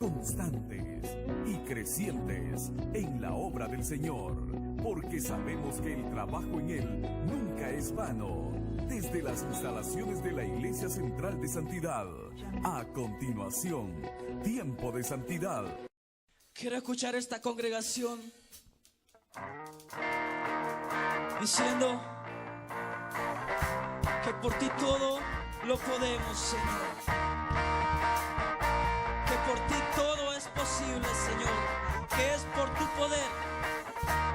constantes y crecientes en la obra del Señor, porque sabemos que el trabajo en Él nunca es vano. Desde las instalaciones de la Iglesia Central de Santidad, a continuación, Tiempo de Santidad. Quiero escuchar esta congregación diciendo que por ti todo lo podemos, Señor. Que por ti todo es posible, Señor. Que es por tu poder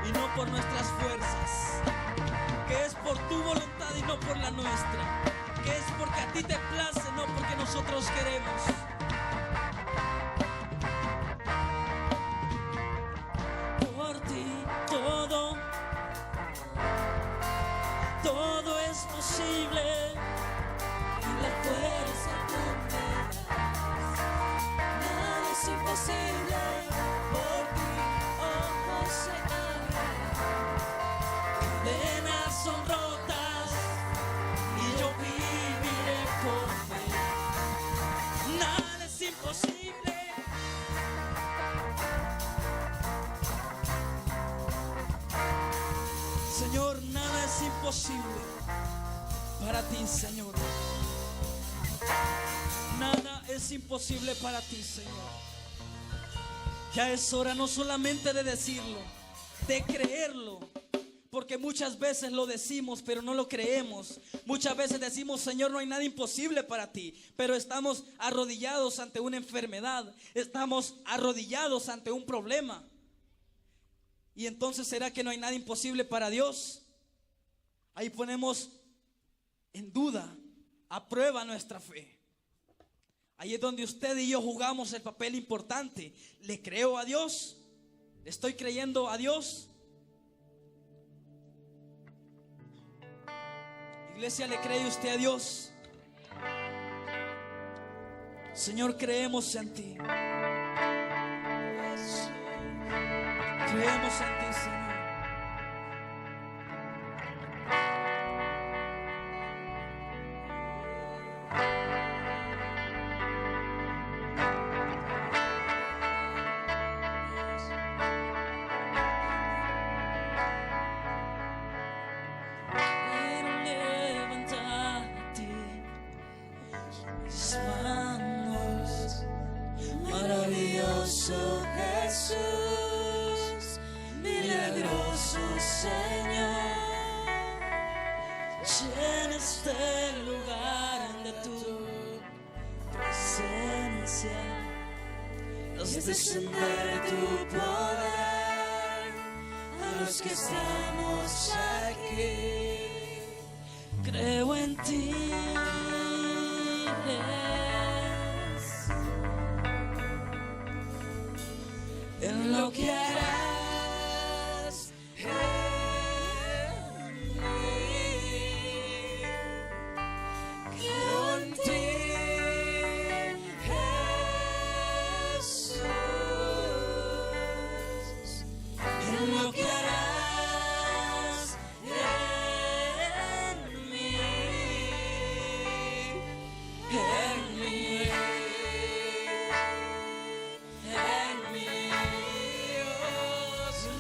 y no por nuestras fuerzas. Que es por tu voluntad y no por la nuestra. Que es porque a ti te place, no porque nosotros queremos. Por ti todo es posible. Y la fuerza tú me das. Nada es imposible. Por ti ojos se abren, Cadenas son rotas y yo viviré por fe. Nada es imposible. Señor, nada es imposible para ti, Señor. Nada es imposible para ti, Señor. Ya es hora no solamente de decirlo, de creerlo. Porque muchas veces lo decimos, pero no lo creemos. Muchas veces decimos, Señor, no hay nada imposible para ti. Pero estamos arrodillados ante una enfermedad. Estamos arrodillados ante un problema. Y entonces, ¿será que no hay nada imposible para Dios? Ahí ponemos en duda, a prueba nuestra fe. Ahí es donde usted y yo jugamos el papel importante. ¿Le creo a Dios? ¿Le estoy creyendo a Dios? Iglesia, ¿le cree usted a Dios? Señor, creemos en ti. Creemos en ti, Señor. quiero levantar a ti mis manos. Maravilloso Jesús, milagroso Señor, llena este lugar de tu presencia. Haz descender tu poder a los que estamos aquí. Creo en ti, en lo que harás en mí. Creo en ti, Jesús, en lo que harás en mí, en mí.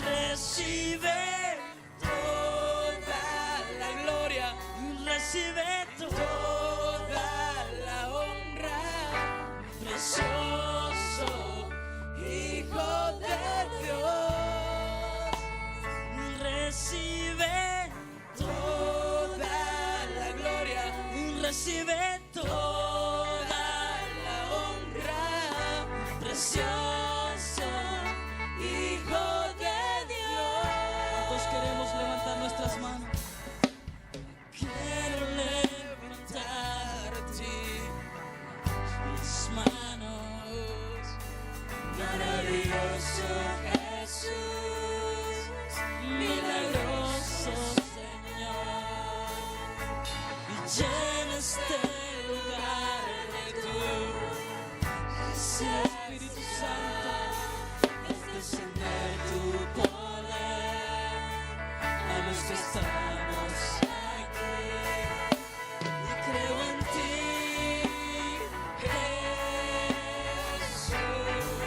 Recibe toda la gloria, recibe toda la honra, precioso Hijo de Dios. Recibe toda la gloria, recibe toda la honra, precioso Hijo de Dios. Todos queremos levantar nuestras manos. Quiero levantar a ti mis manos. Maravilloso Jesús, milagroso Señor, y llena este lugar de tu presencia. Espíritu Santo, Haz descender tu poder a los que estamos aquí. Y creo en ti, Jesús.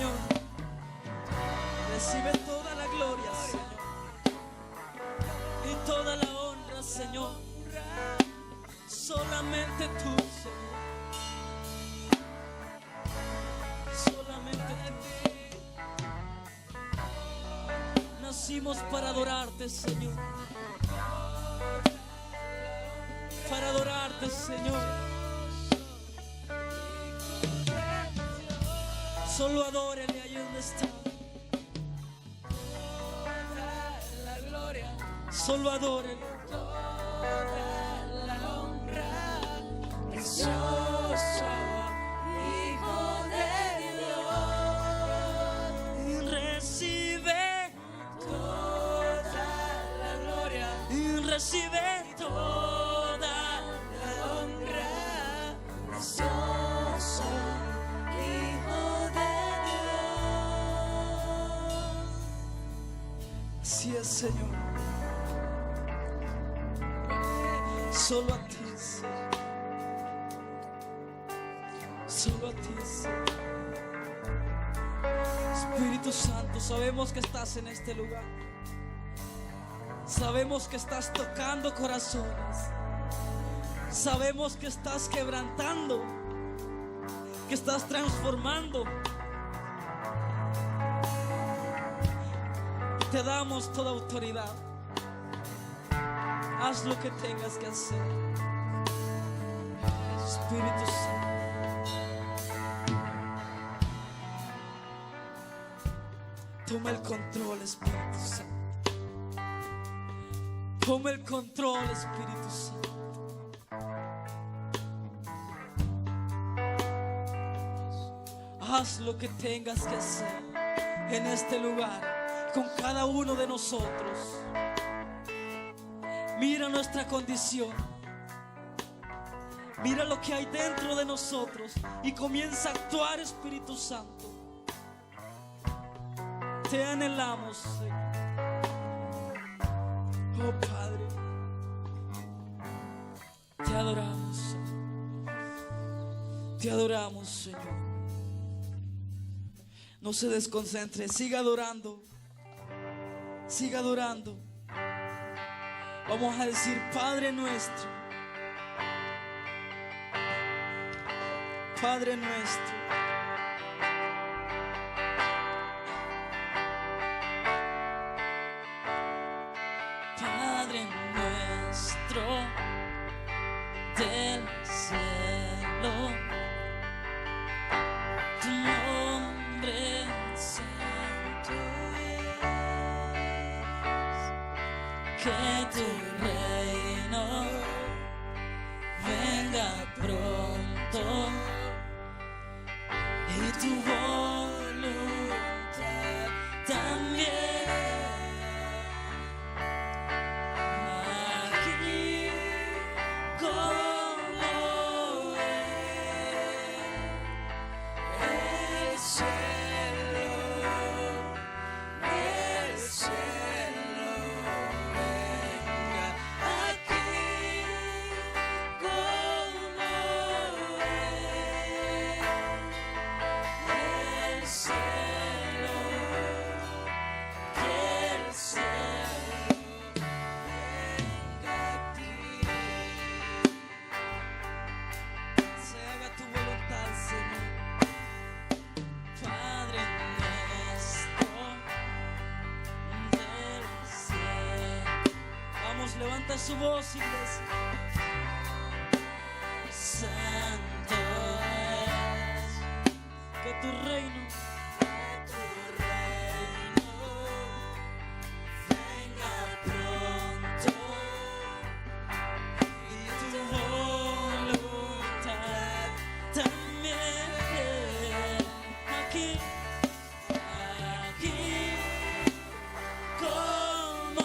Señor. Recibe toda la gloria, Señor, y toda la honra, Señor. Solamente tú, Señor. Solamente tú. Nacimos para adorarte, Señor. Para adorarte, Señor. Solo adórele ahí donde está. Solo adórele. La honra, precioso Hijo de Dios. Recibe Toda la gloria, recibe toda la honra, precioso Hijo de Dios. Así es, Señor. Solo a ti, Señor. Solo a ti, Señor. Espíritu Santo, sabemos que estás en este lugar. Sabemos que estás tocando corazones. Sabemos que estás quebrantando, que estás transformando. Te damos toda autoridad. Haz lo que tengas que hacer, Espíritu Santo. Toma el control, Espíritu Santo. Toma el control, Espíritu Santo. Haz lo que tengas que hacer en este lugar con cada uno de nosotros. Mira nuestra condición. Mira lo que hay dentro de nosotros y comienza a actuar, Espíritu Santo. Te anhelamos, Señor. Oh Padre, te adoramos, Señor. Te adoramos, Señor. No se desconcentre, siga adorando. Siga adorando. Vamos a decir: Padre nuestro, Padre nuestro. Padre nuestro del cielo, tu nombre santo es, que tu reino venga pronto y tu voluntad también. Levanta su voz, iglesia. Santo es, que tu reino venga pronto y tu voluntad también. aquí, como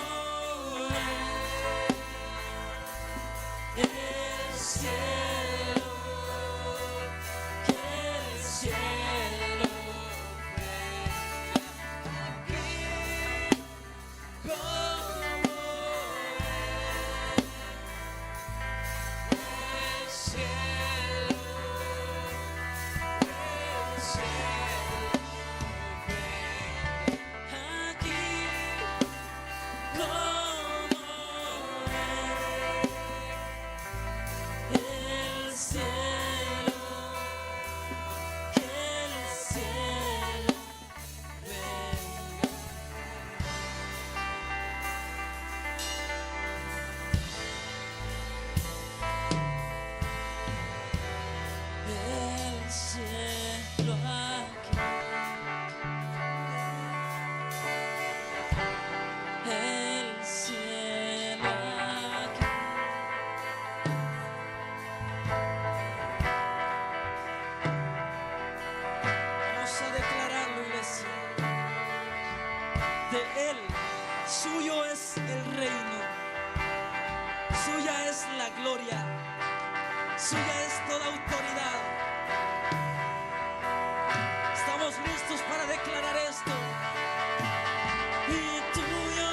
el cielo, que el cielo venga aquí, como el cielo, Suya es toda autoridad. Estamos listos para declarar esto. Y tuyo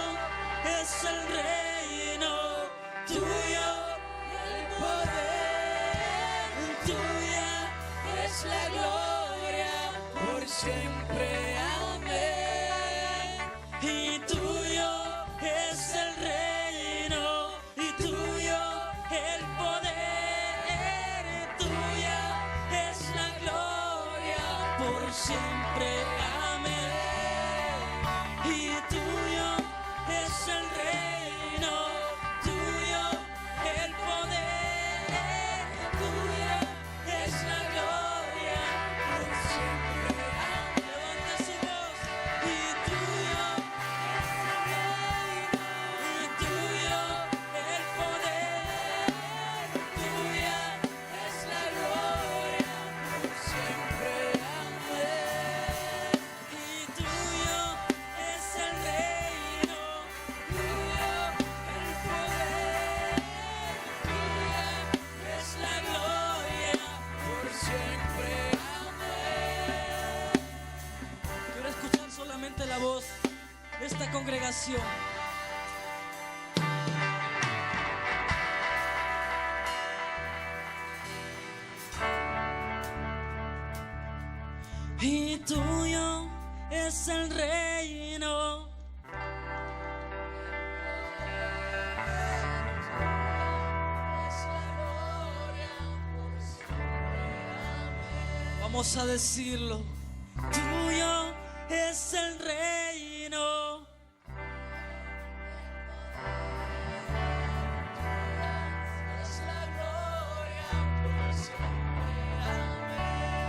es el reino, tuyo el poder, tuya es la gloria por siempre. Amén. Y tuyo es el reino y tuyo el poder, tuya es la gloria por siempre. Amén. Y tuyo es el reino, tuyo el poder, tuya es la gloria por siempre. Amén. Levante su voz. Y tuyo es el reino, y tuyo el poder, tuya es la gloria por siempre. Amén. Y tuyo es el reino, tuyo el poder, tuya es la gloria por siempre. Amén. Quiero escuchar solamente la voz de esta congregación. Y tuyo es el reino. Vamos a decirlo. Tuyo es el reino. Es la gloria por siempre. Amén.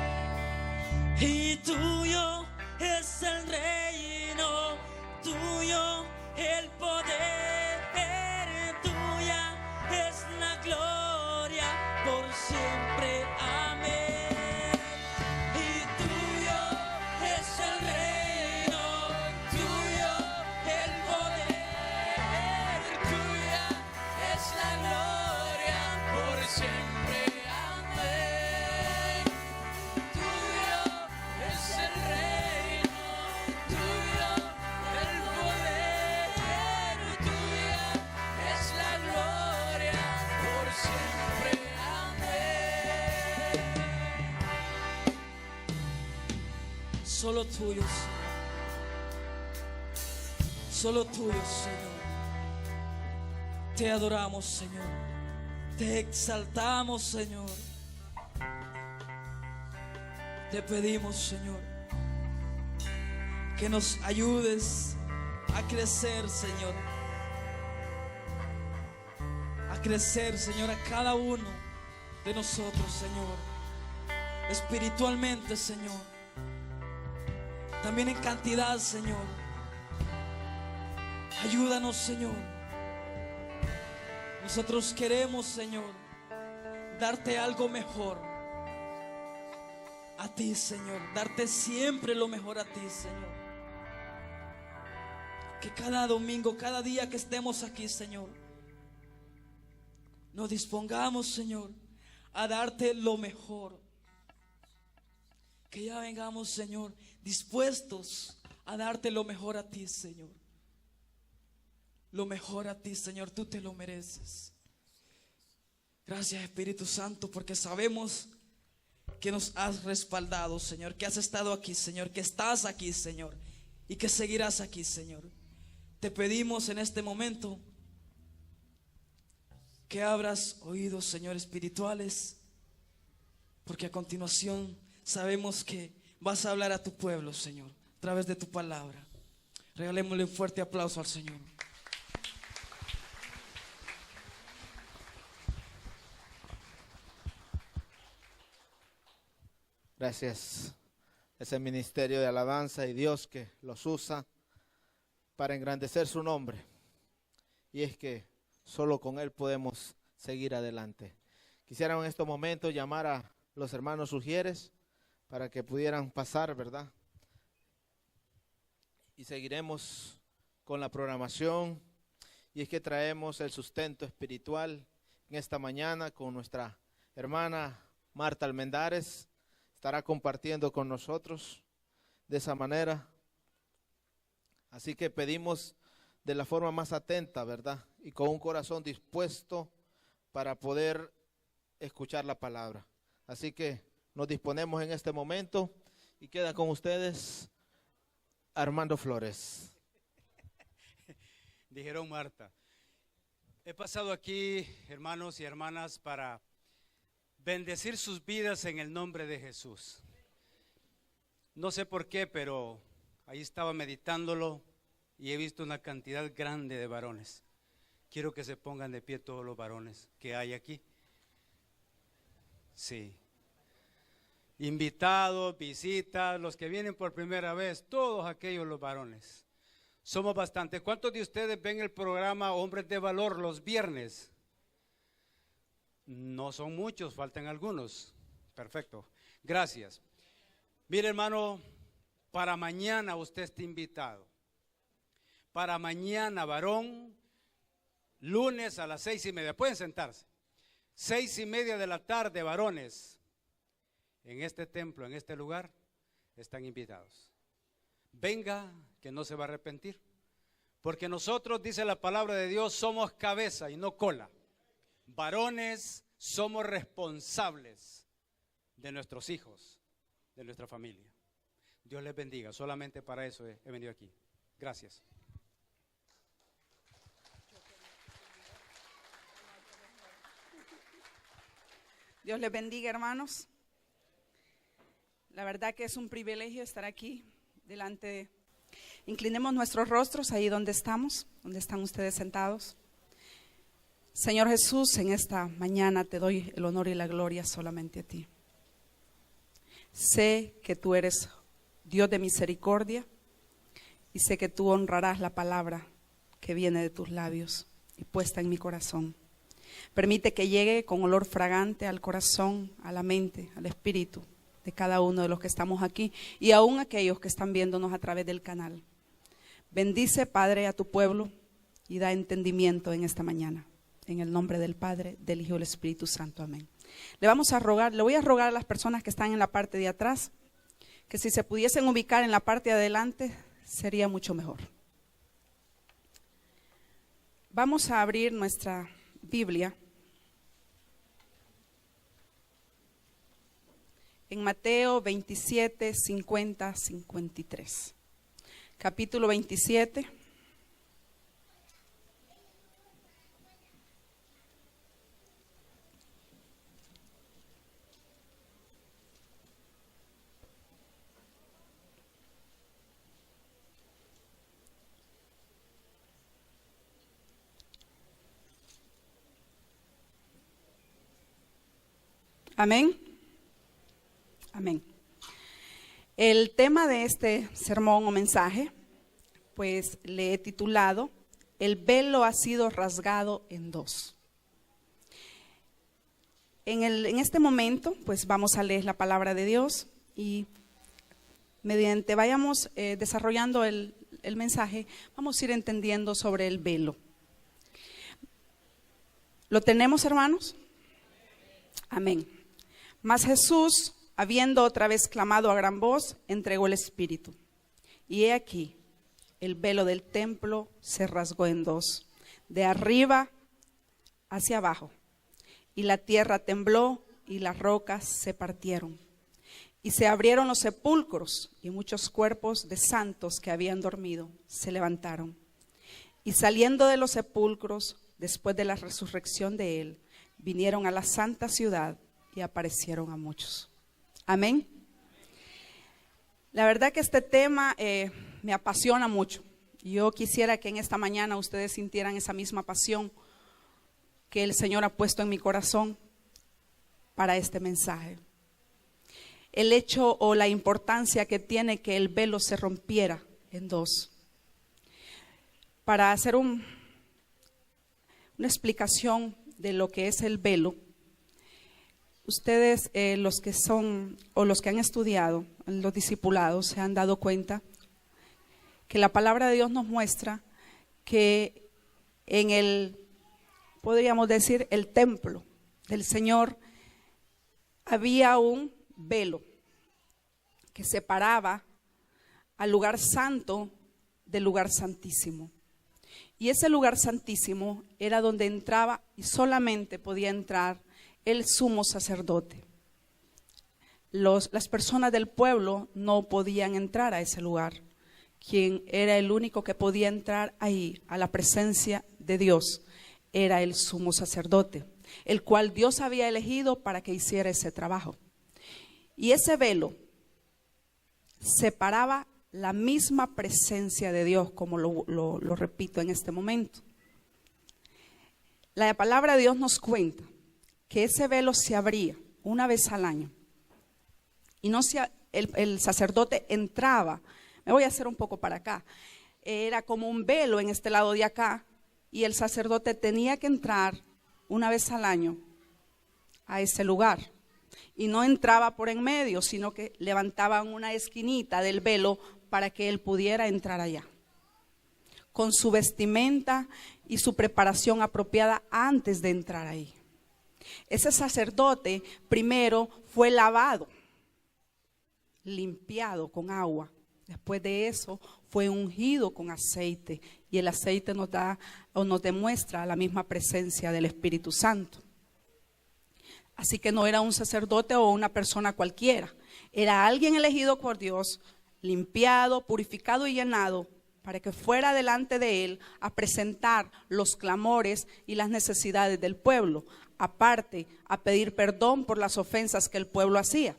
Y tuyo es el reino, tuyo el poder, tuya es la gloria por siempre. Amén. Y tuyo es el reino, tuyo el poder, tuya es la gloria por siempre. Amén. Tuyo es el reino, tuyo el poder, tuya es la gloria por siempre. Amén. Solo tuyo, Señor. Solo tuyo, Señor. Te adoramos, Señor. Te exaltamos, Señor. Te pedimos, Señor, que nos ayudes a crecer, Señor. A crecer, Señor, a cada uno de nosotros, Señor. Espiritualmente, Señor. También en cantidad, Señor. Ayúdanos, Señor. Nosotros queremos, Señor, darte algo mejor. A ti, Señor, darte siempre lo mejor a ti, Señor. Que cada domingo, cada día que estemos aquí, Señor, nos dispongamos, Señor, a darte lo mejor. Que ya vengamos, Señor, dispuestos a darte lo mejor a ti, Señor. Lo mejor a ti, Señor, tú te lo mereces. Gracias, Espíritu Santo, porque sabemos que nos has respaldado, Señor, que has estado aquí, Señor, que estás aquí, Señor, y que seguirás aquí, Señor. Te pedimos en este momento que abras oídos, Señor, espirituales, porque a continuación sabemos que vas a hablar a tu pueblo, Señor, a través de tu palabra. Regalémosle un fuerte aplauso al Señor. Gracias. Ese ministerio de alabanza y Dios que los usa para engrandecer su nombre. Y es que solo con Él podemos seguir adelante. Quisiera en estos momentos llamar a los hermanos Ujieres para que pudieran pasar, ¿verdad? Y seguiremos con la programación. Y es que traemos el sustento espiritual en esta mañana con nuestra hermana Marta Almendares estará compartiendo con nosotros de esa manera. Así que pedimos de la forma más atenta, ¿verdad? Y con un corazón dispuesto para poder escuchar la palabra. Así que nos disponemos en este momento y queda con ustedes Armando Flores. Dijeron Marta. He pasado aquí, hermanos y hermanas, para bendecir sus vidas en el nombre de Jesús. No sé por qué, pero ahí estaba meditándolo y he visto una cantidad grande de varones. Quiero que se pongan de pie todos los varones que hay aquí. Sí. Invitados, visitas, los que vienen por primera vez, todos aquellos los varones. Somos bastantes. ¿Cuántos de ustedes ven el programa Hombres de Valor los viernes? No son muchos, faltan algunos. Perfecto, gracias. Mire, hermano, para mañana usted está invitado. Para mañana, varón, lunes a las 6:30, pueden sentarse. 6:30 de la tarde, varones, en este templo, en este lugar, están invitados. Venga, que no se va a arrepentir. Porque nosotros, dice la palabra de Dios, somos cabeza y no cola. Varones, somos responsables de nuestros hijos, de nuestra familia. Dios les bendiga, solamente para eso he venido aquí. Gracias. Dios les bendiga, hermanos. La verdad que es un privilegio estar aquí delante de... Inclinemos nuestros rostros ahí donde están ustedes sentados. Señor Jesús, en esta mañana te doy el honor y la gloria solamente a ti. Sé que tú eres Dios de misericordia y sé que tú honrarás la palabra que viene de tus labios y puesta en mi corazón. Permite que llegue con olor fragante al corazón, a la mente, al espíritu de cada uno de los que estamos aquí y aún aquellos que están viéndonos a través del canal. Bendice, Padre, a tu pueblo y da entendimiento en esta mañana. En el nombre del Padre, del Hijo y del Espíritu Santo. Amén. Le voy a rogar a las personas que están en la parte de atrás, que si se pudiesen ubicar en la parte de adelante, sería mucho mejor. Vamos a abrir nuestra Biblia en Mateo 27, 50, 53. Capítulo 27. Amén. Amén. El tema de este sermón o mensaje, pues le he titulado: El velo ha sido rasgado en dos. En este momento, pues vamos a leer la palabra de Dios y mediante vayamos desarrollando el mensaje, vamos a ir entendiendo sobre el velo. ¿Lo tenemos, hermanos? Amén. Mas Jesús, habiendo otra vez clamado a gran voz, entregó el Espíritu. Y he aquí, el velo del templo se rasgó en dos, de arriba hacia abajo. Y la tierra tembló y las rocas se partieron. Y se abrieron los sepulcros y muchos cuerpos de santos que habían dormido se levantaron. Y saliendo de los sepulcros, después de la resurrección de él, vinieron a la santa ciudad y aparecieron a muchos. Amén. La verdad que este tema me apasiona mucho. Yo quisiera que en esta mañana ustedes sintieran esa misma pasión que el Señor ha puesto en mi corazón para este mensaje. El hecho o la importancia que tiene que el velo se rompiera en dos. Para hacer una explicación de lo que es el velo, ustedes los que son o los que han estudiado en los discipulados se han dado cuenta que la palabra de Dios nos muestra que en el, podríamos decir, el templo del Señor, había un velo que separaba al lugar santo del lugar santísimo. Y ese lugar santísimo era donde entraba y solamente podía entrar el sumo sacerdote. Las personas del pueblo no podían entrar a ese lugar. Quien era el único que podía entrar ahí, a la presencia de Dios, era el sumo sacerdote, el cual Dios había elegido para que hiciera ese trabajo. Y ese velo separaba la misma presencia de Dios, como lo repito en este momento. La palabra de Dios nos cuenta que ese velo se abría una vez al año. Y no el sacerdote entraba. Me voy a hacer un poco para acá. Era como un velo en este lado de acá. Y el sacerdote tenía que entrar una vez al año a ese lugar. Y no entraba por en medio, sino que levantaban una esquinita del velo para que él pudiera entrar allá, con su vestimenta y su preparación apropiada antes de entrar ahí. Ese sacerdote primero fue lavado, limpiado con agua. Después de eso fue ungido con aceite, y el aceite nos da o nos demuestra la misma presencia del Espíritu Santo. Así que no era un sacerdote o una persona cualquiera, era alguien elegido por Dios, limpiado, purificado y llenado, para que fuera delante de él a presentar los clamores y las necesidades del pueblo, aparte a pedir perdón por las ofensas que el pueblo hacía.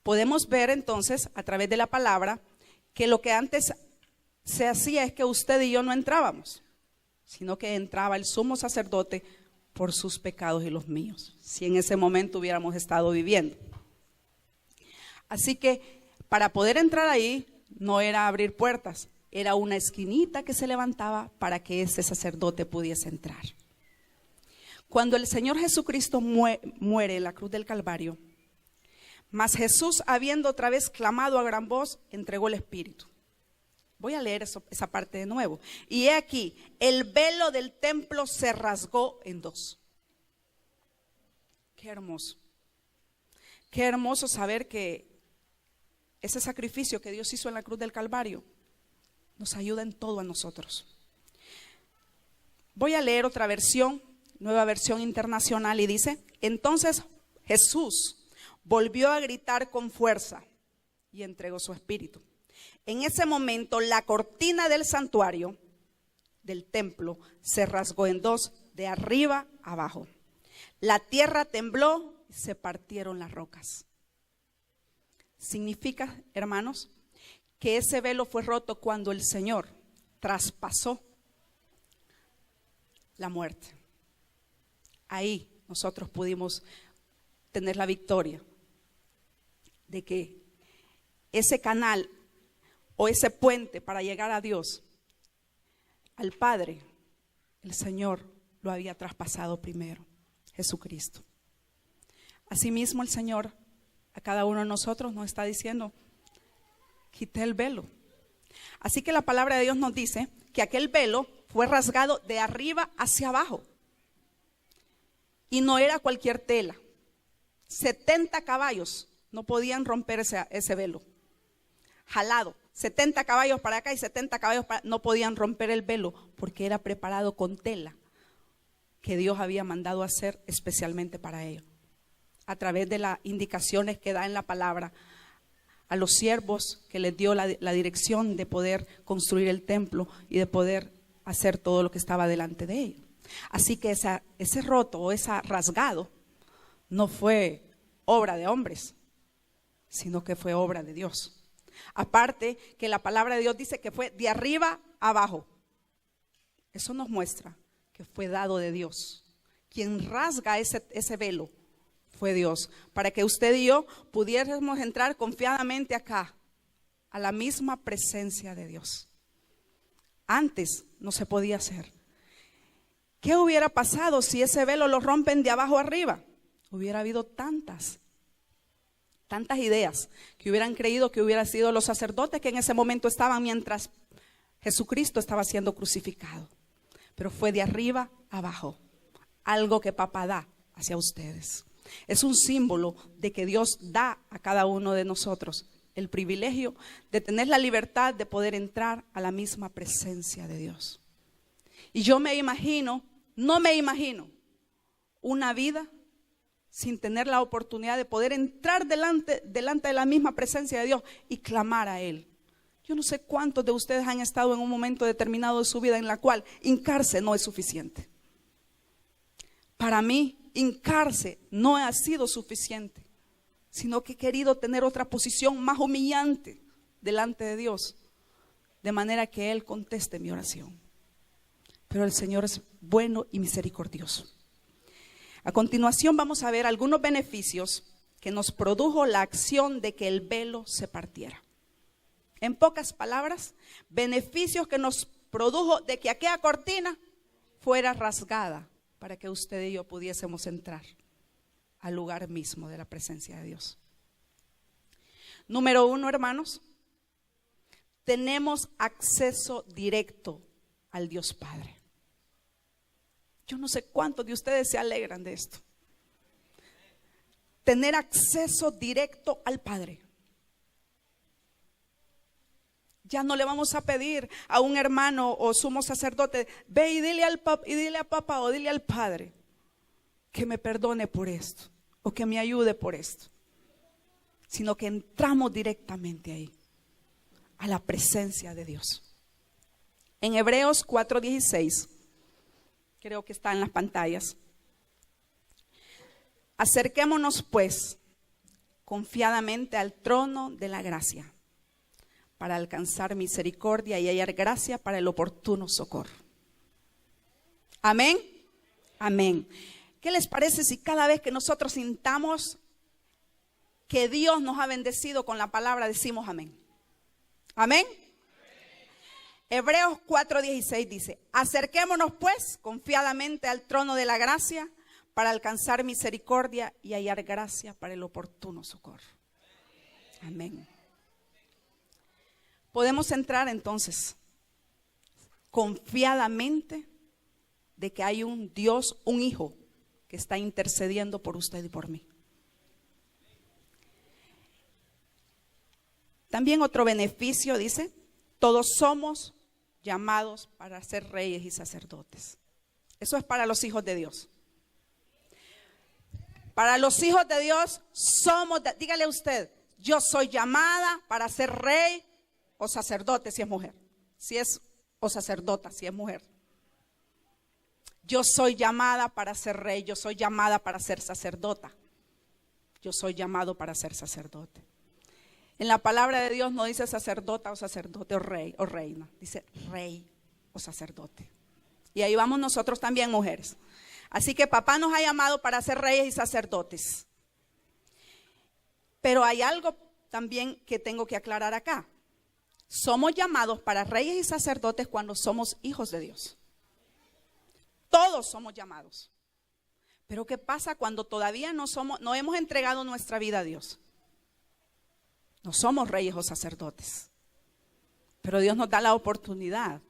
Podemos ver entonces a través de la palabra que lo que antes se hacía es que usted y yo no entrábamos, sino que entraba el sumo sacerdote por sus pecados y los míos, si en ese momento hubiéramos estado viviendo. Así que para poder entrar ahí no era abrir puertas, era una esquinita que se levantaba para que ese sacerdote pudiese entrar. Cuando el Señor Jesucristo muere en la cruz del Calvario, mas Jesús, habiendo otra vez clamado a gran voz, entregó el Espíritu. Voy a leer esa parte de nuevo. Y he aquí, el velo del templo se rasgó en dos. Qué hermoso. Qué hermoso saber que ese sacrificio que Dios hizo en la cruz del Calvario nos ayuda en todo a nosotros. Voy a leer otra versión, Nueva Versión Internacional, y dice: entonces Jesús volvió a gritar con fuerza y entregó su espíritu. En ese momento la cortina del santuario, del templo, se rasgó en dos, de arriba a abajo. La tierra tembló y se partieron las rocas. Significa, hermanos, que ese velo fue roto cuando el Señor traspasó la muerte. Ahí nosotros pudimos tener la victoria de que ese canal o ese puente para llegar a Dios, al Padre, el Señor lo había traspasado primero, Jesucristo. Asimismo, el Señor a cada uno de nosotros nos está diciendo: quité el velo. Así que la palabra de Dios nos dice que aquel velo fue rasgado de arriba hacia abajo. Y no era cualquier tela. 70 caballos no podían romper ese velo. Jalado. 70 caballos para acá y 70 caballos para... no podían romper el velo, porque era preparado con tela que Dios había mandado hacer especialmente para ello, a través de las indicaciones que da en la palabra a los siervos que les dio la dirección de poder construir el templo y de poder hacer todo lo que estaba delante de ellos. Así que ese roto o ese rasgado no fue obra de hombres, sino que fue obra de Dios. Aparte que la palabra de Dios dice que fue de arriba a abajo. Eso nos muestra que fue dado de Dios. Quien rasga ese velo fue Dios, para que usted y yo pudiéramos entrar confiadamente acá, a la misma presencia de Dios. Antes no se podía hacer. ¿Qué hubiera pasado si ese velo lo rompen de abajo arriba? Hubiera habido tantas ideas que hubieran creído que hubieran sido los sacerdotes que en ese momento estaban mientras Jesucristo estaba siendo crucificado. Pero fue de arriba a abajo, algo que papá da hacia ustedes. Es un símbolo de que Dios da a cada uno de nosotros el privilegio de tener la libertad de poder entrar a la misma presencia de Dios. Y yo me imagino, no me imagino una vida sin tener la oportunidad de poder entrar delante de la misma presencia de Dios y clamar a Él. Yo no sé cuántos de ustedes han estado en un momento determinado de su vida en la cual hincarse no es suficiente. Para mí, hincarse no ha sido suficiente, sino que he querido tener otra posición más humillante delante de Dios, de manera que Él conteste mi oración. Pero el Señor es bueno y misericordioso. A continuación vamos a ver algunos beneficios que nos produjo la acción de que el velo se partiera. En pocas palabras, beneficios que nos produjo de que aquella cortina fuera rasgada para que usted y yo pudiésemos entrar al lugar mismo de la presencia de Dios. Número 1, hermanos, tenemos acceso directo al Dios Padre. Yo no sé cuántos de ustedes se alegran de esto. Tener acceso directo al Padre. Ya no le vamos a pedir a un hermano o sumo sacerdote, ve y dile al papá, y dile a papá o dile al Padre que me perdone por esto o que me ayude por esto, sino que entramos directamente ahí, a la presencia de Dios. En Hebreos 4:16, creo que está en las pantallas. Acerquémonos pues confiadamente al trono de la gracia para alcanzar misericordia y hallar gracia para el oportuno socorro. Amén. Amén. ¿Qué les parece si cada vez que nosotros sintamos que Dios nos ha bendecido con la palabra decimos amén? Amén. Hebreos 4:16 dice, acerquémonos pues confiadamente al trono de la gracia para alcanzar misericordia y hallar gracia para el oportuno socorro. Amén. Podemos entrar entonces confiadamente de que hay un Dios, un Hijo que está intercediendo por usted y por mí. También otro beneficio dice, todos somos llamados para ser reyes y sacerdotes. Eso es para los hijos de Dios. Para los hijos de Dios somos, dígale usted, yo soy llamada para ser rey o sacerdote si es mujer, o sacerdota si es mujer. Yo soy llamada para ser rey, yo soy llamada para ser sacerdota. Yo soy llamado para ser sacerdote. En la palabra de Dios no dice sacerdota o sacerdote o rey o reina, dice rey o sacerdote. Y ahí vamos nosotros también, mujeres. Así que papá nos ha llamado para ser reyes y sacerdotes. Pero hay algo también que tengo que aclarar acá. Somos llamados para reyes y sacerdotes cuando somos hijos de Dios. Todos somos llamados. Pero ¿qué pasa cuando todavía no hemos entregado nuestra vida a Dios? No somos reyes o sacerdotes. Pero Dios nos da la oportunidad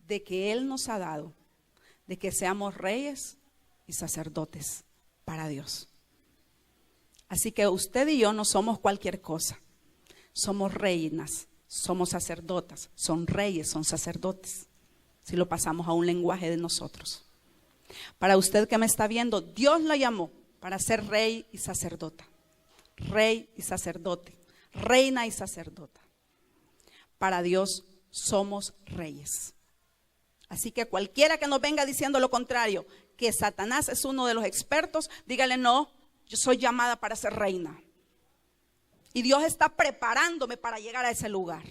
de que Él nos ha dado, de que seamos reyes y sacerdotes para Dios. Así que usted y yo no somos cualquier cosa. Somos reinas, somos sacerdotas, son reyes, son sacerdotes. Si lo pasamos a un lenguaje de nosotros. Para usted que me está viendo, Dios la llamó para ser rey y sacerdota. Rey y sacerdote, reina y sacerdota. Para Dios somos reyes. Así que cualquiera que nos venga diciendo lo contrario, que Satanás es uno de los expertos, dígale no, yo soy llamada para ser reina. Y Dios está preparándome para llegar a ese lugar.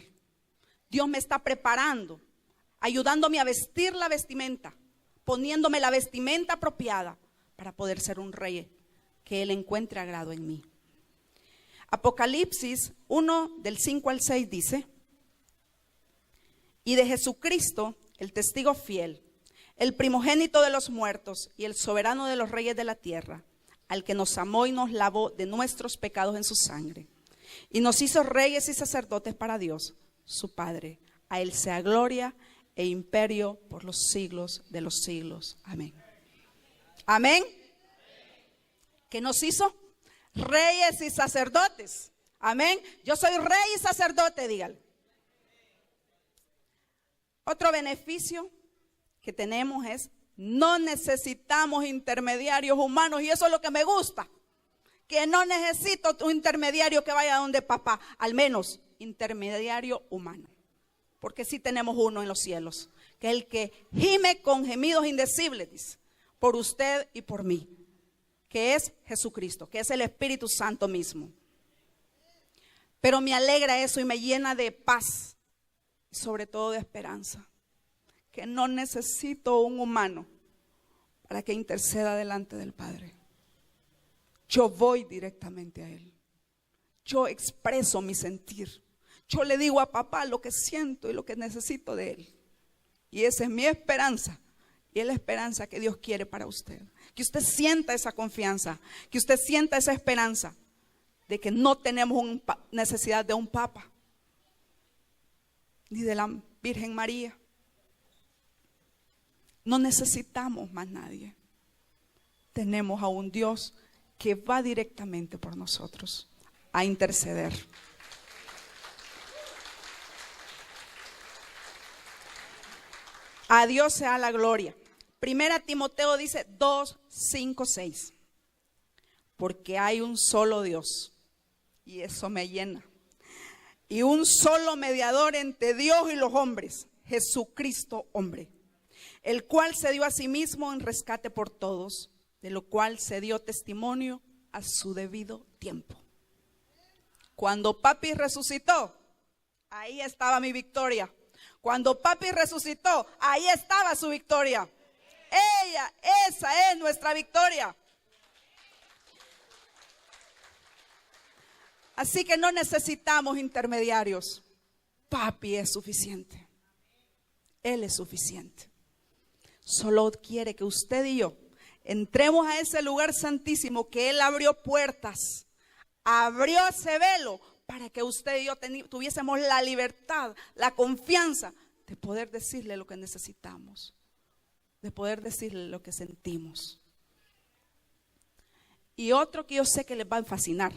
Dios me está preparando, ayudándome a vestir la vestimenta, poniéndome la vestimenta apropiada para poder ser un rey que Él encuentre agrado en mí. Apocalipsis 1 del 5 al 6 dice, y de Jesucristo, el testigo fiel, el primogénito de los muertos y el soberano de los reyes de la tierra, al que nos amó y nos lavó de nuestros pecados en su sangre, y nos hizo reyes y sacerdotes para Dios, su Padre. A Él sea gloria e imperio por los siglos de los siglos. Amén. Amén. ¿Qué nos hizo? Reyes y sacerdotes. Amén. Yo soy rey y sacerdote, dígale. Otro beneficio que tenemos es no necesitamos intermediarios humanos, y eso es lo que me gusta, que no necesito un intermediario que vaya donde papá, al menos intermediario humano, porque sí tenemos uno en los cielos, que es el que gime con gemidos indecibles, dice, por usted y por mí, que es Jesucristo, que es el Espíritu Santo mismo. Pero me alegra eso y me llena de paz, y sobre todo de esperanza, que no necesito un humano para que interceda delante del Padre. Yo voy directamente a Él. Yo expreso mi sentir. Yo le digo a papá lo que siento y lo que necesito de Él. Y esa es mi esperanza. Y es la esperanza que Dios quiere para usted. Que usted sienta esa confianza. Que usted sienta esa esperanza de que no tenemos necesidad de un papa. Ni de la Virgen María. No necesitamos más nadie. Tenemos a un Dios que va directamente por nosotros a interceder. A Dios sea la gloria. Primera Timoteo dice 2, 5, 6. Porque hay un solo Dios, y eso me llena, y un solo mediador entre Dios y los hombres, Jesucristo hombre, el cual se dio a sí mismo en rescate por todos, de lo cual se dio testimonio a su debido tiempo. Cuando papi resucitó, ahí estaba mi victoria. Cuando papi resucitó, ahí estaba su victoria. Esa es nuestra victoria. Así que no necesitamos intermediarios. Papi es suficiente. Él es suficiente. Solo quiere que usted y yo entremos a ese lugar santísimo que Él abrió puertas, abrió ese velo para que usted y yo tuviésemos la libertad, la confianza de poder decirle lo que necesitamos, de poder decirle lo que sentimos. Y otro que yo sé que les va a fascinar,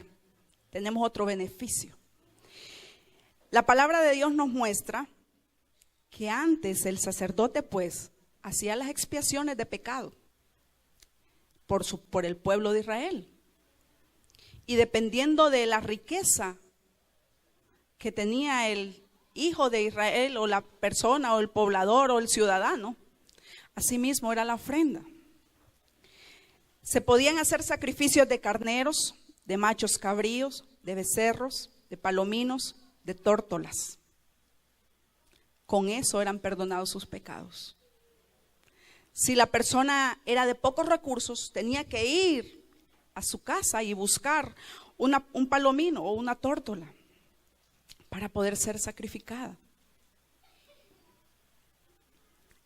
tenemos otro beneficio. La palabra de Dios nos muestra que antes el sacerdote pues hacía las expiaciones de pecado por el pueblo de Israel. Y dependiendo de la riqueza que tenía el hijo de Israel, o la persona, o el poblador, o el ciudadano, asimismo era la ofrenda. Se podían hacer sacrificios de carneros, de machos cabríos, de becerros, de palominos, de tórtolas. Con eso eran perdonados sus pecados. Si la persona era de pocos recursos, tenía que ir a su casa y buscar un palomino o una tórtola para poder ser sacrificada.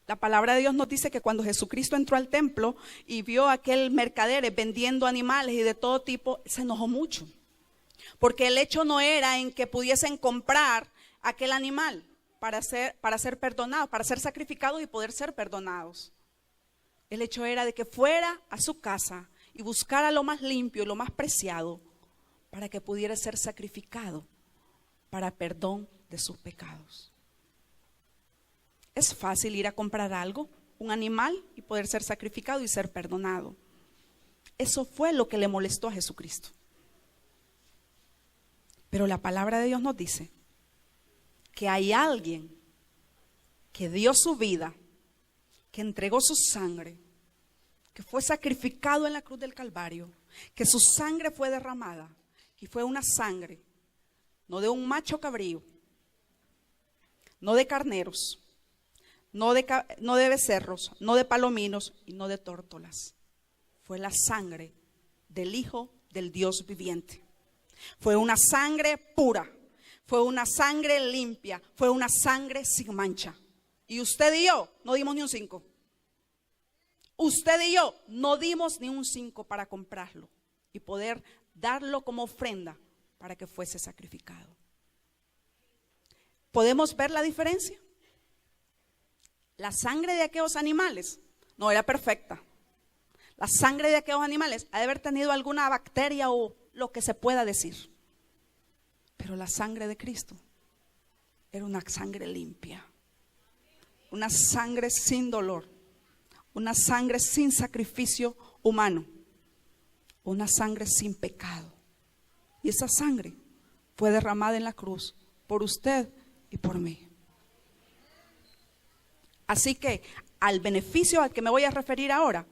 La palabra de Dios nos dice que cuando Jesucristo entró al templo y vio a aquel mercader vendiendo animales y de todo tipo, se enojó mucho. Porque el hecho no era en que pudiesen comprar aquel animal para ser perdonados, para ser sacrificados y poder ser perdonados. El hecho era de que fuera a su casa y buscara lo más limpio y lo más preciado para que pudiera ser sacrificado para perdón de sus pecados. Es fácil ir a comprar algo, un animal, y poder ser sacrificado y ser perdonado. Eso fue lo que le molestó a Jesucristo. Pero la palabra de Dios nos dice que hay alguien que dio su vida, que entregó su sangre, que fue sacrificado en la cruz del Calvario, que su sangre fue derramada, y fue una sangre, no de un macho cabrío, no de carneros, no de becerros, no de palominos y no de tórtolas. Fue la sangre del Hijo del Dios viviente. Fue una sangre pura, fue una sangre limpia, fue una sangre sin mancha. Y usted y yo no dimos ni un 5. Usted y yo no dimos ni un 5 para comprarlo y poder darlo como ofrenda para que fuese sacrificado. ¿Podemos ver la diferencia? La sangre de aquellos animales no era perfecta. La sangre de aquellos animales ha de haber tenido alguna bacteria o lo que se pueda decir. Pero la sangre de Cristo era una sangre limpia, una sangre sin dolor, una sangre sin sacrificio humano, una sangre sin pecado. Y esa sangre fue derramada en la cruz por usted y por mí. Así que al beneficio al que me voy a referir ahora,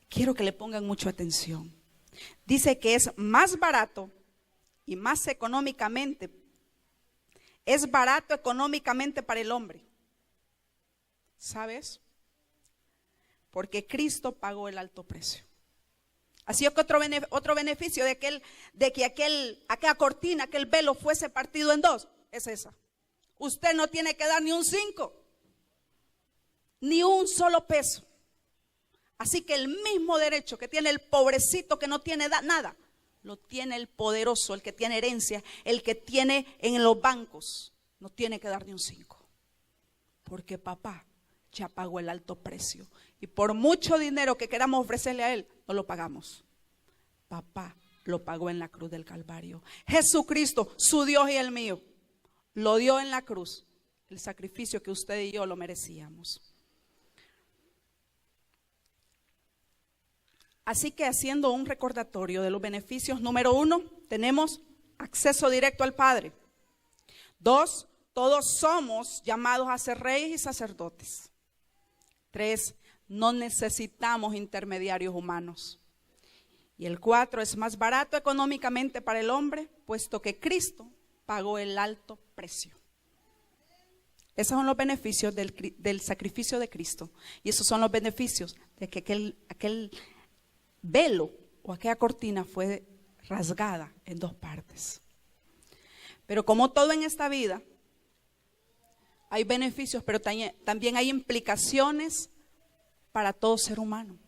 quiero que le pongan mucha atención. Dice que es más barato y más económicamente, es barato económicamente para el hombre. ¿Sabes? Porque Cristo pagó el alto precio. Así que otro beneficio de que aquella cortina, aquel velo fuese partido en dos, es esa. Usted no tiene que dar ni un 5, ni un solo peso. Así que el mismo derecho que tiene el pobrecito que no tiene nada, lo tiene el poderoso, el que tiene herencia, el que tiene en los bancos. No tiene que dar ni un 5. Porque papá ya pagó el alto precio. Y por mucho dinero que queramos ofrecerle a él, no lo pagamos. Papá lo pagó en la cruz del Calvario. Jesucristo, su Dios y el mío, lo dio en la cruz. El sacrificio que usted y yo lo merecíamos. Así que haciendo un recordatorio de los beneficios, número 1, tenemos acceso directo al Padre. 2, todos somos llamados a ser reyes y sacerdotes. 3, no necesitamos intermediarios humanos. Y el 4, es más barato económicamente para el hombre, puesto que Cristo pagó el alto precio. Esos son los beneficios del sacrificio de Cristo. Y esos son los beneficios de que aquel velo o aquella cortina fue rasgada en dos partes. Pero como todo en esta vida, hay beneficios, pero también hay implicaciones para todo ser humano.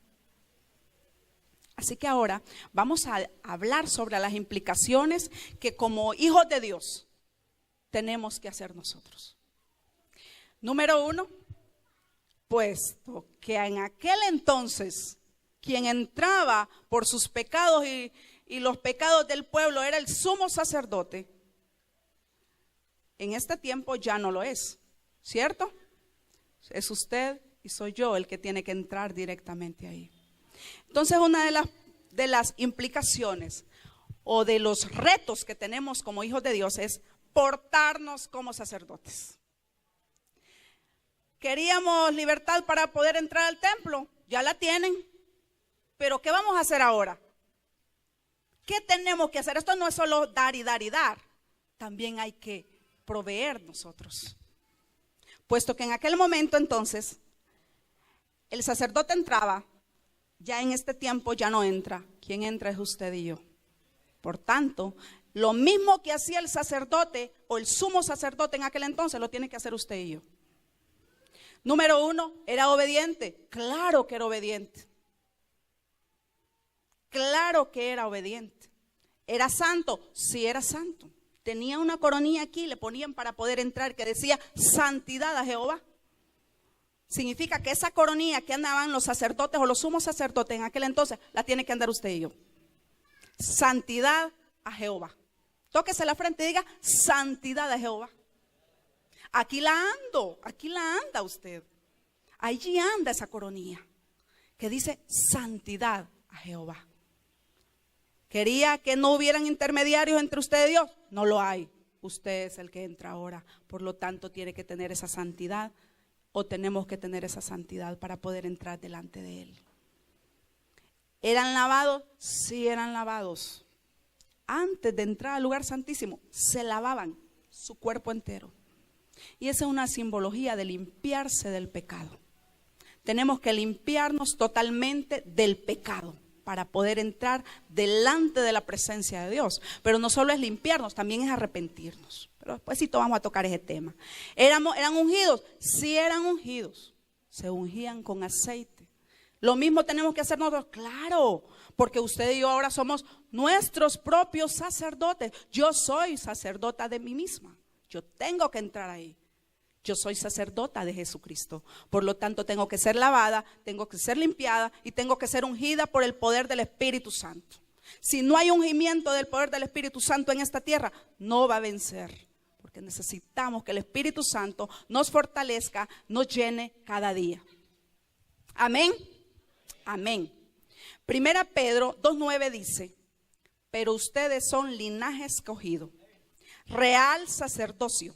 Así que ahora vamos a hablar sobre las implicaciones que como hijos de Dios tenemos que hacer nosotros. Número 1, puesto que en aquel entonces quien entraba por sus pecados y los pecados del pueblo era el sumo sacerdote, en este tiempo ya no lo es, ¿cierto? Es usted y soy yo el que tiene que entrar directamente ahí. Entonces una de las implicaciones o de los retos que tenemos como hijos de Dios es portarnos como sacerdotes. Queríamos libertad para poder entrar al templo, ya la tienen. Pero ¿qué vamos a hacer ahora? ¿Qué tenemos que hacer? Esto no es solo dar y dar y dar. También hay que proveer nosotros. Puesto que en aquel momento entonces el sacerdote entraba, ya en este tiempo ya no entra. Quien entra es usted y yo. Por tanto, lo mismo que hacía el sacerdote o el sumo sacerdote en aquel entonces, lo tiene que hacer usted y yo. Número 1, ¿era obediente? Claro que era obediente. Claro que era obediente. ¿Era santo? Sí, era santo. Tenía una coronilla aquí, le ponían para poder entrar, que decía santidad a Jehová. Significa que esa coronilla que andaban los sacerdotes o los sumos sacerdotes en aquel entonces, la tiene que andar usted y yo. Santidad a Jehová. Tóquese la frente y diga santidad a Jehová. Aquí la anda usted. Allí anda esa coronilla que dice santidad a Jehová. ¿Quería que no hubieran intermediarios entre usted y Dios? No lo hay. Usted es el que entra ahora. Por lo tanto, tiene que tener esa santidad, o tenemos que tener esa santidad para poder entrar delante de Él. ¿Eran lavados? Sí, eran lavados. Antes de entrar al lugar santísimo, se lavaban su cuerpo entero. Y esa es una simbología de limpiarse del pecado. Tenemos que limpiarnos totalmente del pecado para poder entrar delante de la presencia de Dios. Pero no solo es limpiarnos, también es arrepentirnos. Pero después sí vamos a tocar ese tema. ¿Eran ungidos? Sí, eran ungidos. Se ungían con aceite. Lo mismo tenemos que hacer nosotros, claro, porque usted y yo ahora somos nuestros propios sacerdotes. Yo soy sacerdota de mí misma. Yo tengo que entrar ahí. Yo soy sacerdota de Jesucristo. Por lo tanto, tengo que ser lavada, tengo que ser limpiada y tengo que ser ungida por el poder del Espíritu Santo. Si no hay ungimiento del poder del Espíritu Santo en esta tierra, no va a vencer. Porque necesitamos que el Espíritu Santo nos fortalezca, nos llene cada día. Amén. Amén. Primera Pedro 2:9 dice: pero ustedes son linaje escogido, real sacerdocio,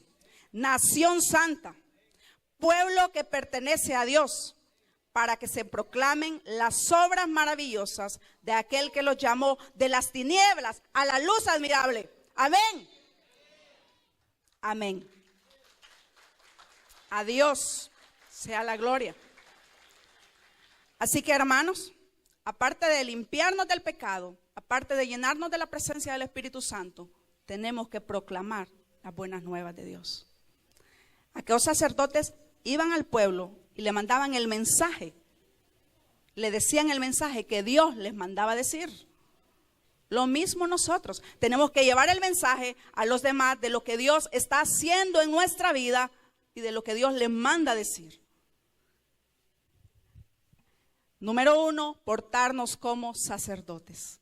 nación santa, pueblo que pertenece a Dios, para que se proclamen las obras maravillosas de aquel que los llamó de las tinieblas a la luz admirable. Amén. Amén. A Dios sea la gloria. Así que, hermanos, aparte de limpiarnos del pecado, aparte de llenarnos de la presencia del Espíritu Santo, tenemos que proclamar las buenas nuevas de Dios. Aquellos sacerdotes iban al pueblo y le mandaban el mensaje, le decían el mensaje que Dios les mandaba decir. Lo mismo nosotros, tenemos que llevar el mensaje a los demás de lo que Dios está haciendo en nuestra vida y de lo que Dios les manda decir. Número 1, portarnos como sacerdotes.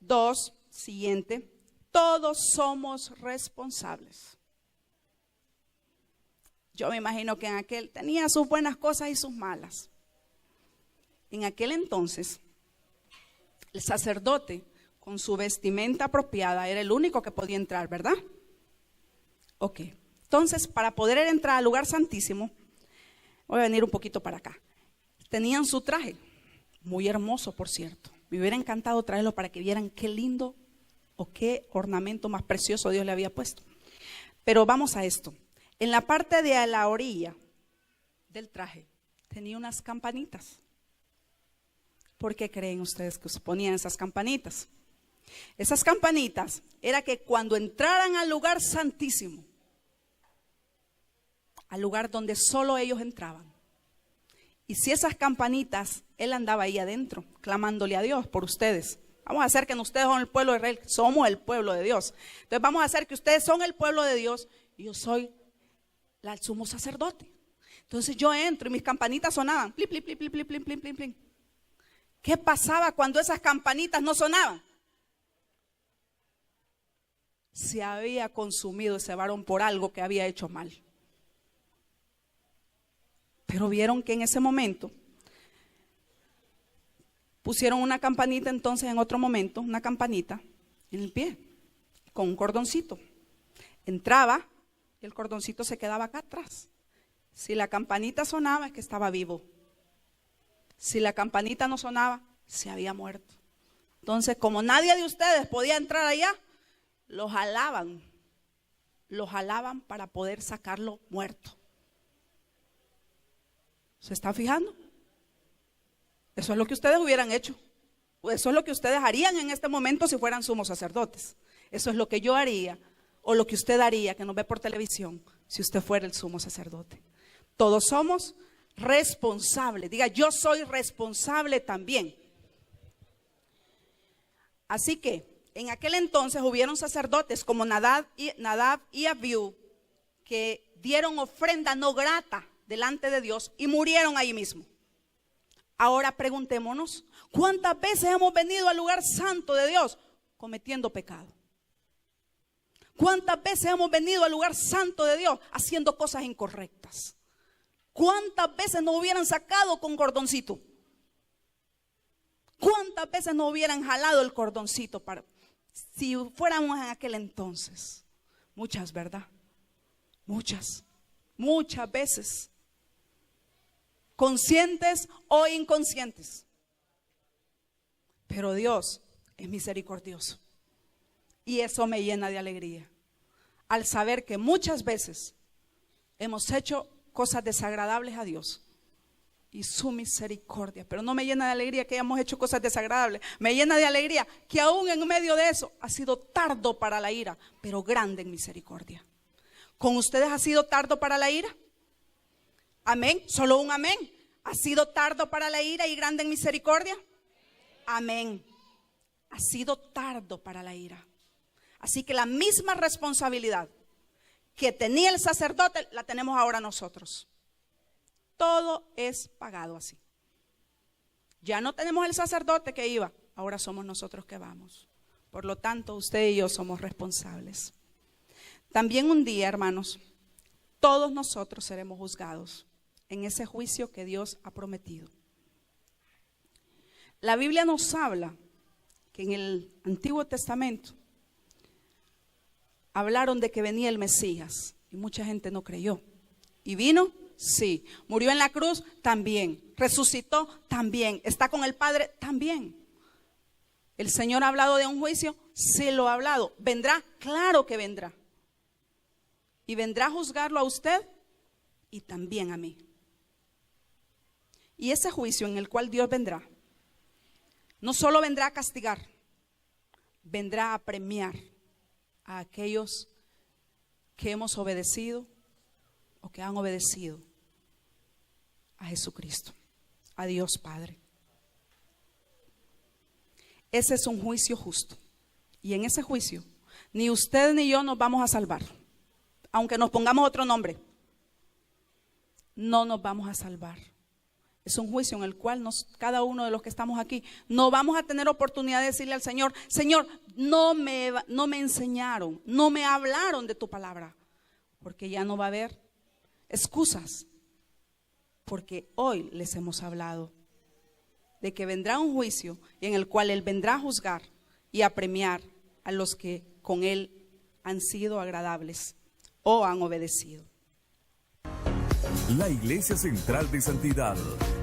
2, siguiente, todos somos responsables. Yo me imagino que en aquel tenía sus buenas cosas y sus malas. En aquel entonces, el sacerdote con su vestimenta apropiada era el único que podía entrar, ¿verdad? Ok, entonces para poder entrar al lugar santísimo, voy a venir un poquito para acá. Tenían su traje, muy hermoso por cierto. Me hubiera encantado traerlo para que vieran qué lindo o qué ornamento más precioso Dios le había puesto. Pero vamos a esto. En la parte de la orilla del traje tenía unas campanitas. ¿Por qué creen ustedes que se ponían esas campanitas? Esas campanitas era que cuando entraran al lugar santísimo, al lugar donde solo ellos entraban, y si esas campanitas, él andaba ahí adentro, clamándole a Dios por ustedes. Vamos a hacer que ustedes son el pueblo de Israel, somos el pueblo de Dios. Entonces vamos a hacer que ustedes son el pueblo de Dios y yo soy el sumo sacerdote. Entonces yo entro y mis campanitas sonaban. Plin, plin, plin, plin, plin, plin, plin, plin, plin. ¿Qué pasaba cuando esas campanitas no sonaban? Se había consumido ese varón por algo que había hecho mal. Pero vieron que en ese momento pusieron una campanita, entonces en otro momento, una campanita en el pie, con un cordoncito. Entraba y el cordoncito se quedaba acá atrás. Si la campanita sonaba es que estaba vivo. Si la campanita no sonaba, se había muerto. Entonces, como nadie de ustedes podía entrar allá, lo jalaban para poder sacarlo muerto. ¿Se está fijando? Eso es lo que ustedes hubieran hecho. Eso es lo que ustedes harían en este momento si fueran sumos sacerdotes. Eso es lo que yo haría, o lo que usted haría, que nos ve por televisión, si usted fuera el sumo sacerdote. Todos somos responsables. Diga, yo soy responsable también. Así que en aquel entonces hubieron sacerdotes como Nadab y Abiú que dieron ofrenda no grata delante de Dios y murieron ahí mismo. Ahora preguntémonos, ¿cuántas veces hemos venido al lugar santo de Dios cometiendo pecado? ¿Cuántas veces hemos venido al lugar santo de Dios haciendo cosas incorrectas? ¿Cuántas veces nos hubieran sacado con cordoncito? ¿Cuántas veces nos hubieran jalado el cordoncito para, si fuéramos en aquel entonces? Muchas, ¿verdad? Muchas veces. Conscientes o inconscientes. Pero Dios es misericordioso. Y eso me llena de alegría. Al saber que muchas veces hemos hecho cosas desagradables a Dios. Y su misericordia. Pero no me llena de alegría que hayamos hecho cosas desagradables. Me llena de alegría que aún en medio de eso ha sido tardo para la ira, pero grande en misericordia. ¿Con ustedes ha sido tardo para la ira? Amén, solo un amén. ¿Ha sido tardo para la ira y grande en misericordia? Amén. Ha sido tardo para la ira. Así que la misma responsabilidad que tenía el sacerdote, la tenemos ahora nosotros. Todo es pagado así. Ya no tenemos el sacerdote que iba, ahora somos nosotros que vamos. Por lo tanto, usted y yo somos responsables. También un día, hermanos, todos nosotros seremos juzgados en ese juicio que Dios ha prometido. La Biblia nos habla que en el Antiguo Testamento hablaron de que venía el Mesías y mucha gente no creyó. ¿Y vino? Sí. ¿Murió en la cruz? También. ¿Resucitó? También. ¿Está con el Padre? También. ¿El Señor ha hablado de un juicio? Sí lo ha hablado. ¿Vendrá? Claro que vendrá. Y vendrá a juzgarlo a usted y también a mí. Y ese juicio en el cual Dios vendrá, no solo vendrá a castigar, vendrá a premiar a aquellos que hemos obedecido o que han obedecido a Jesucristo, a Dios Padre. Ese es un juicio justo. Y en ese juicio, ni usted ni yo nos vamos a salvar. Aunque nos pongamos otro nombre, no nos vamos a salvar. Es un juicio en el cual cada uno de los que estamos aquí no vamos a tener oportunidad de decirle al Señor: Señor, no me enseñaron, no me hablaron de tu palabra. Porque ya no va a haber excusas. Porque hoy les hemos hablado de que vendrá un juicio en el cual Él vendrá a juzgar y a premiar a los que con Él han sido agradables o han obedecido. La Iglesia Central de Santidad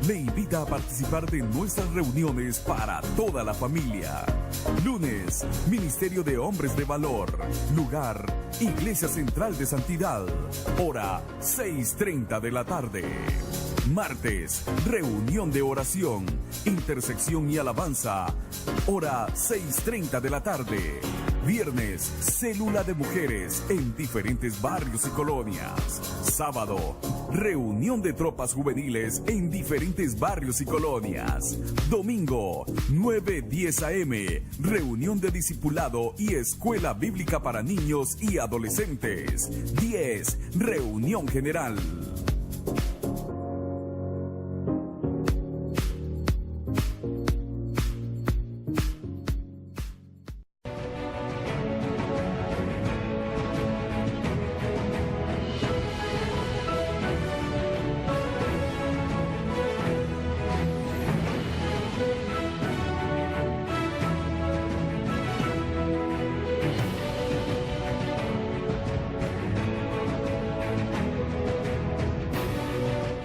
le invita a participar de nuestras reuniones para toda la familia. Lunes, Ministerio de Hombres de Valor. Lugar, Iglesia Central de Santidad. Hora, 6:30 de la tarde. Martes, reunión de oración, intersección y alabanza. Hora 6:30 de la tarde. Viernes, célula de mujeres en diferentes barrios y colonias. Sábado, reunión de tropas juveniles en diferentes barrios y colonias. Domingo, 9:10 a.m., reunión de discipulado y escuela bíblica para niños y adolescentes. 10, reunión general.